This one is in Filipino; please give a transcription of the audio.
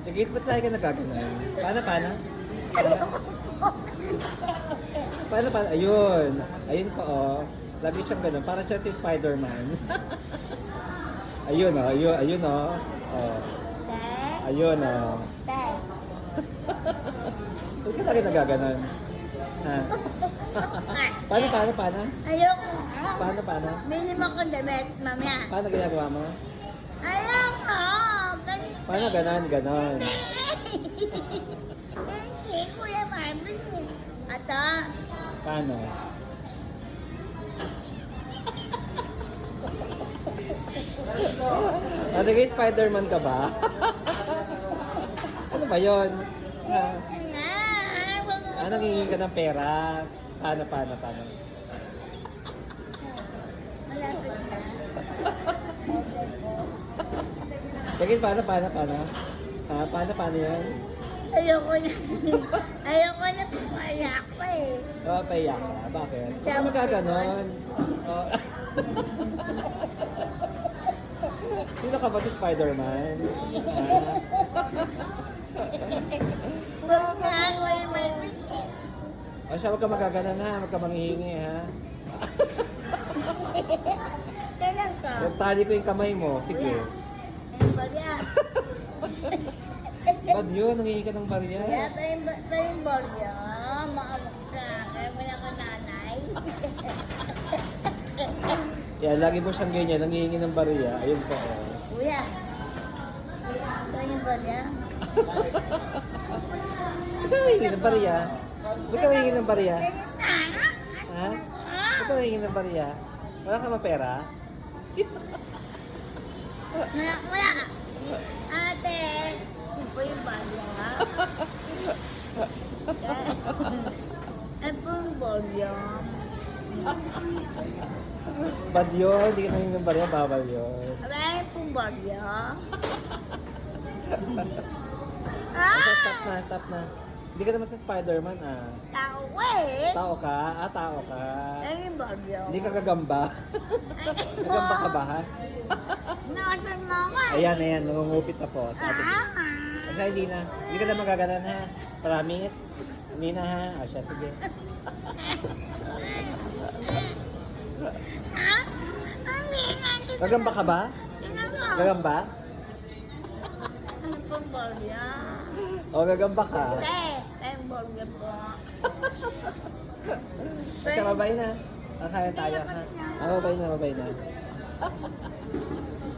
Sige, ba't lagi ka nagkaganon? Paano? Paano? Ayun. Ayun ko, oh. Lagi siyang ganun. Para siya si Spider-Man. Ayun, oh. Ayun, oh. Oh. Ayun, oh. Ba't ka lagi nagkaganon? Ha? Paano? Ayoko. Paano? Bili mo ko damit, mamaya. Paano ginagawa mo? Ayoko. Paano ganon? Hindi, Kuya Marvin eh. Ata. Paano? Ate kay Spider-Man ka ba? Ano ba yun? Ha? Nangingi ka ng pera? Paano? Malapit na. Sige, paano? Ha? Paano yan? Ayoko na pumaya ko eh. Oh, payak ka. Bakit? Ba't ka Sabi- magkaganon? Oh. Sino ka ba si Spider-Man? Ha? Huwag na, Kuya Marvin. O siya, huwag ka magkaganon ha. Huwag ka manghihingi ha. Kailan ka? Tali ko yung kamay mo. Sige. Ayun ba yan? Ba't yun? Nangihingi ka ng barya? Kaya tayong boryo, makamok ka. Kaya wala ka nanay. Yan, lagi mo siyang ganyan. Nangihingi ng barya. Ayun po. Oh. Kuya, tayong boryo. Ba't ka nangihingi ng barya? Ba't ka nangihingi ng barya? Ha? Ba't ka nangihingi ng barya? Wala ka mapera? Wala ka. Ate, ito po yung boryo. Ito yung boryo. Bad yun. Hindi ka nangihingi ng barya. Bawal yun. Wala yung boryo. Stop na. Hindi ka naman sa Spider-Man ah. Tao eh. Tao ka? Tao ka. Ayun yung boryo. Hindi ka gagamba. Gagamba ka ba ha? Nakatan mo nga. Ayan. Nangungupit na po. Sabi ko. Kasi hindi na. Hindi ka na magaganan ha. Promise? Hindi na ha. O siya, sige. Gagamba ka ba? Gagamba? Ano pong boryo? O gagamba ka? Tayong boryo po. O siya, mabay na. Kaya tayo ha. Mabay na.